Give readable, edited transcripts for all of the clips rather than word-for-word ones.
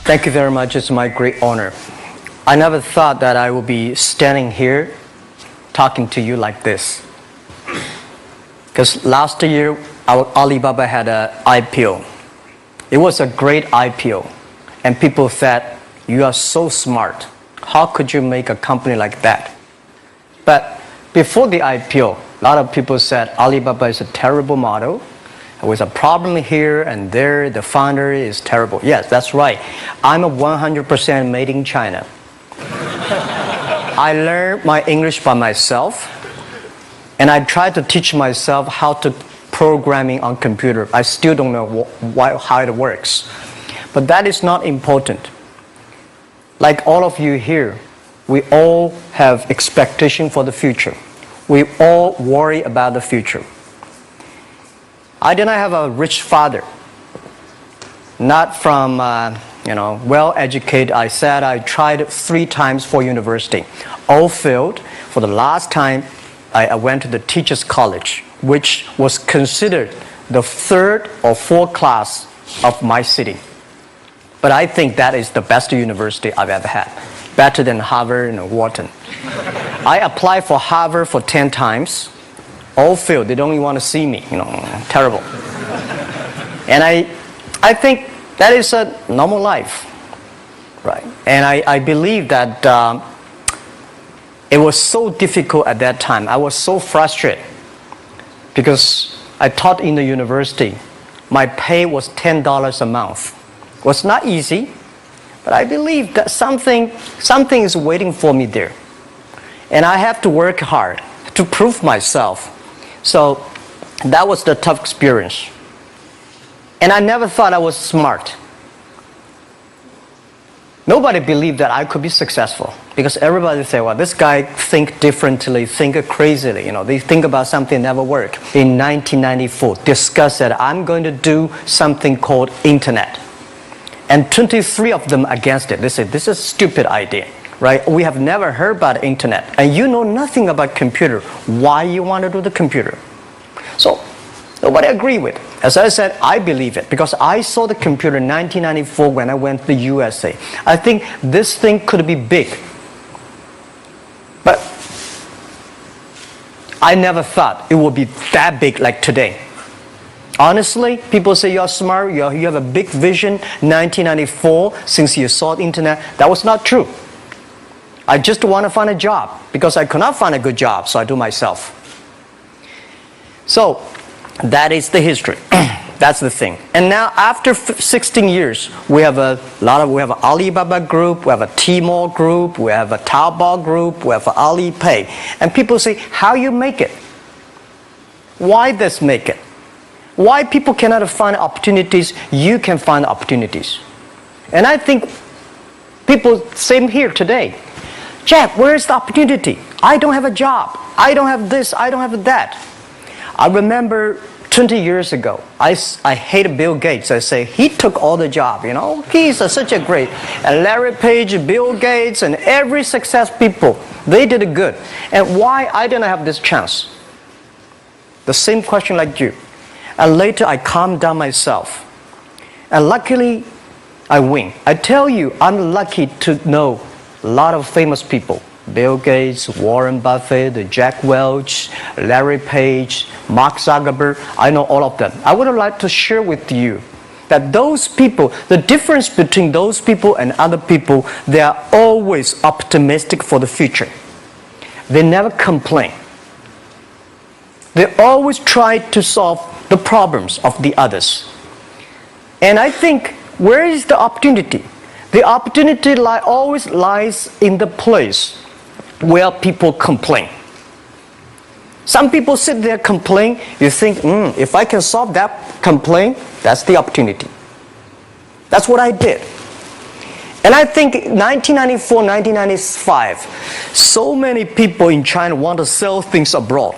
Thank you very much. It's my great honor. I never thought that I would be standing here talking to you like this. Because last year, our Alibaba had an IPO. It was a great IPO. And people said, you are so smart. How could you make a company like that? But before the IPO, a lot of people said Alibaba is a terrible model. There was a problem here and there. The founder is terrible. Yes, that's right. I'm a 100% made in China. I learned my English by myself, and I tried to teach myself how to programming on computer. I still don't know how it works. But that is not important. Like all of you here, we all have expectation for the future. We all worry about the future. I did not have a rich father, not from well-educated. I said I tried 3 times for university, all failed. For the last time, I went to the teachers' college, which was considered the 3rd or 4th class of my city. But I think that is the best university I've ever had, better than Harvard and Wharton. I applied for Harvard for 10 times. All failed. They don't even want to see me. Terrible. And I think that is a normal life, right? And I believe that it was so difficult at that time. I was so frustrated because I taught in the university. My pay was $10 a month. It was not easy, but I believe that something is waiting for me there. And I have to work hard to prove myself. So that was the tough experience. And I never thought I was smart. Nobody believed that I could be successful because everybody said, well, this guy think differently, think crazily. They think about something never work. In 1994, discussed that I'm going to do something called internet. And 23 of them against it. They said, this is a stupid idea. Right? We have never heard about internet, and you know nothing about computer. Why you want to do the computer? So nobody agreed with it. As I said, I believe it because I saw the computer in 1994 when I went to the USA. I think this thing could be big, but I never thought it would be that big like today. Honestly, people say you're smart, you have a big vision. 1994, since you saw the internet, that was not true. I just want to find a job because I could not find a good job, so I do myself. So that is the history. That's the thing. And now after 16 years, we have an Alibaba group, we have a Tmall group, we have a Taobao group, we have an Alipay. And people say, how you make it? Why this make it? Why people cannot find opportunities, you can find opportunities. And I think people, same here today. Jack, where is the opportunity? I don't have a job. I don't have this. I don't have that. I remember 20 years ago, I hated Bill Gates. I say, he took all the job, He's such a great. And Larry Page, Bill Gates, and every success people, they did it good. And why I didn't have this chance? The same question like you. And later I calmed down myself. And luckily, I win. I tell you, I'm lucky to know a lot of famous people. Bill Gates, Warren Buffett, Jack Welch, Larry Page, Mark Zuckerberg. I know all of them. I would like to share with you that those people, the difference between those people and other people, they are always optimistic for the future. They never complain. They always try to solve the problems of the others. And I think, where is the opportunity? The opportunity always lies in the place where people complain. Some people sit there complain. You think, if I can solve that complaint, that's the opportunity. That's what I did. And I think 1994, 1995, so many people in China want to sell things abroad.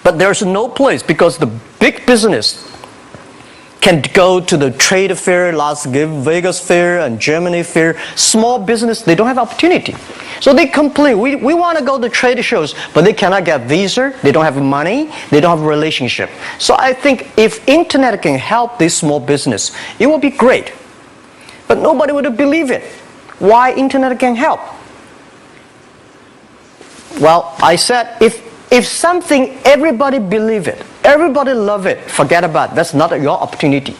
But there's no place because the big business can go to the trade fair, Las Vegas fair and Germany fair. Small business, they don't have opportunity. So they complain, we want to go to trade shows, but they cannot get visa, they don't have money, they don't have a relationship. So I think if internet can help this small business, it will be great. But nobody would believe it. Why internet can help? Well, I said, if something, everybody believe it, everybody love it, forget about it. That's not your opportunity.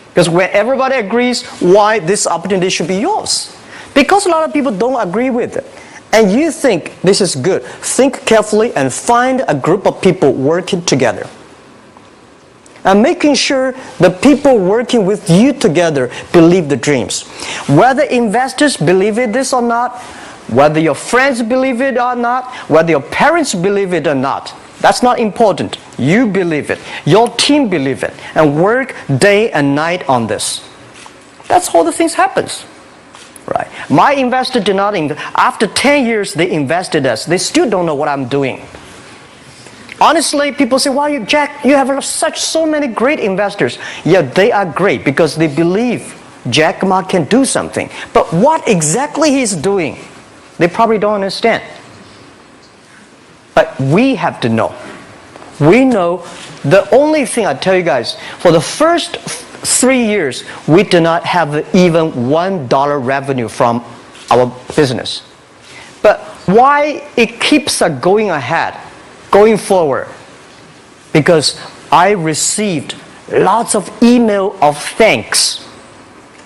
Because when everybody agrees, why this opportunity should be yours? Because a lot of people don't agree with it. And you think this is good. Think carefully and find a group of people working together. And making sure the people working with you together believe the dreams. Whether investors believe it this or not, whether your friends believe it or not, whether your parents believe it or not, that's not important. You believe it. Your team believe it. And work day and night on this. That's how the things happens. Right. My investor did not invest. After 10 years, they invested us. They still don't know what I'm doing. Honestly, people say, "Wow, Jack, you have so many great investors." Yeah, they are great because they believe Jack Ma can do something. But what exactly he's doing, they probably don't understand. But we have to know. We know the only thing I tell you guys, for the first 3 years, we do not have even $1 revenue from our business. But why it keeps us going ahead, going forward? Because I received lots of email of thanks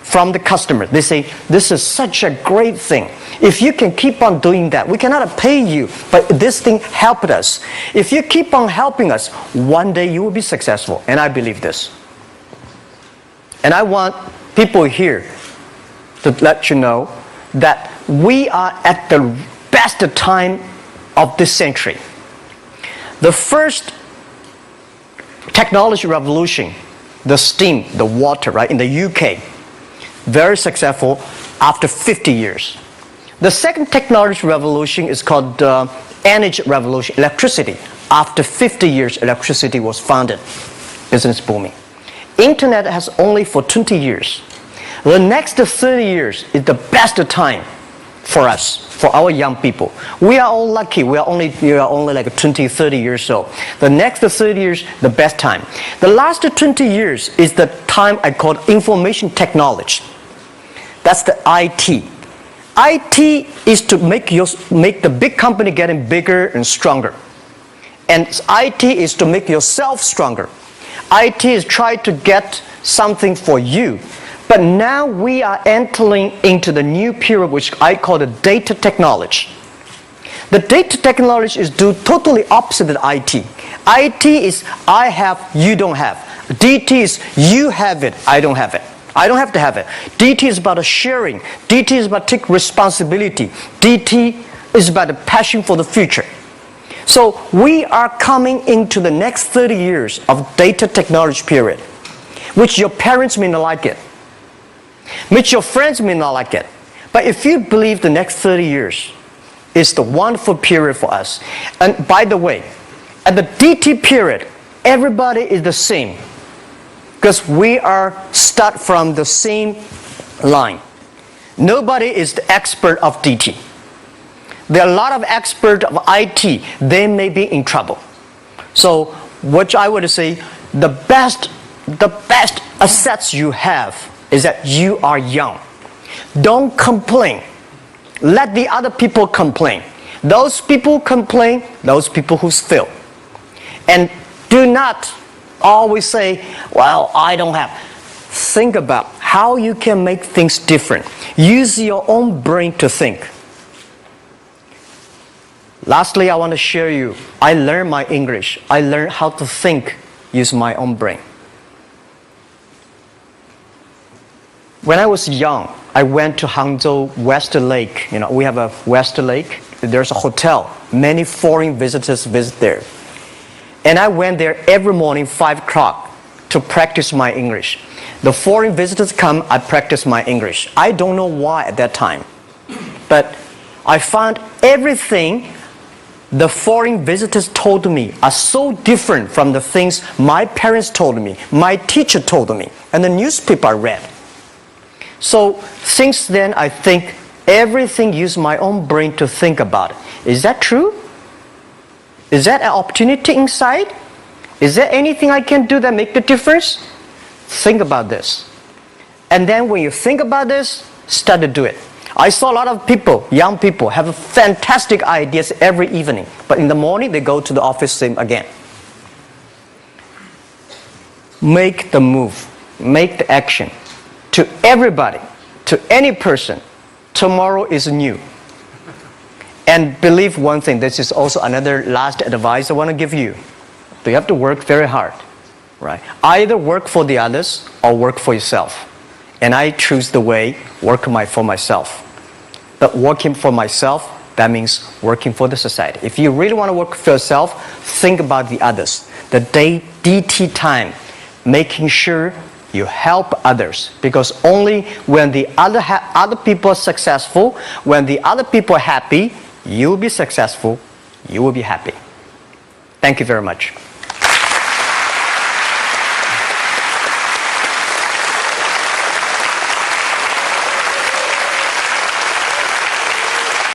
from the customer. They say, "This is such a great thing. If you can keep on doing that, we cannot pay you, but this thing helped us. If you keep on helping us, one day you will be successful." And I believe this. And I want people here to let you know that we are at the best time of this century. The first technology revolution, the steam, the water, right, in the UK, very successful after 50 years. The second technology revolution is called energy revolution, electricity. After 50 years, electricity was founded, business booming. Internet has only for 20 years. The next 30 years is the best time for us, for our young people. We are all lucky. We are only like 20, 30 years old. The next 30 years, the best time. The last 20 years is the time I call information technology. That's the IT. IT is to make the big company getting bigger and stronger. And IT is to make yourself stronger. IT is trying to get something for you. But now we are entering into the new period which I call the data technology. The data technology is totally opposite of IT. IT is I have, you don't have. DT is you have it, I don't have it. I don't have to have it. DT is about sharing. DT is about taking responsibility. DT is about the passion for the future. So we are coming into the next 30 years of data technology period, which your parents may not like it, which your friends may not like it. But if you believe the next 30 years is the wonderful period for us. And by the way, at the DT period, everybody is the same because we are start from the same line. Nobody is the expert of DT. There are a lot of experts of IT. They may be in trouble. So what I would say, the best assets you have is that you are young. Don't complain. Let the other people complain. Those people complain, those people who fail. And do not always say, "Well, I don't have." Think about how you can make things different. Use your own brain to think. Lastly, I want to share you, I learned my English. I learned how to think, use my own brain. When I was young, I went to Hangzhou West Lake. You know, we have a West Lake. There's a hotel. Many foreign visitors visit there. And I went there every morning, 5 o'clock, to practice my English. The foreign visitors come, I practice my English. I don't know why at that time. But I found everything the foreign visitors told me are so different from the things my parents told me, my teacher told me, and the newspaper I read. So since then, I think everything use my own brain to think about it. Is that true? Is that an opportunity inside? Is there anything I can do that make the difference? Think about this. And then when you think about this, start to do it. I saw a lot of people, young people, have fantastic ideas every evening. But in the morning, they go to the office same again. Make the move. Make the action. To everybody, to any person, tomorrow is new. And believe one thing, this is also another last advice I want to give you. You have to work very hard, right? Either work for the others or work for yourself. And I choose the way, work for myself. But working for myself, that means working for the society. If you really want to work for yourself, think about the others. The DT time, making sure you help others. Because only when the other people are successful, when the other people are happy, you will be successful, you will be happy. Thank you very much.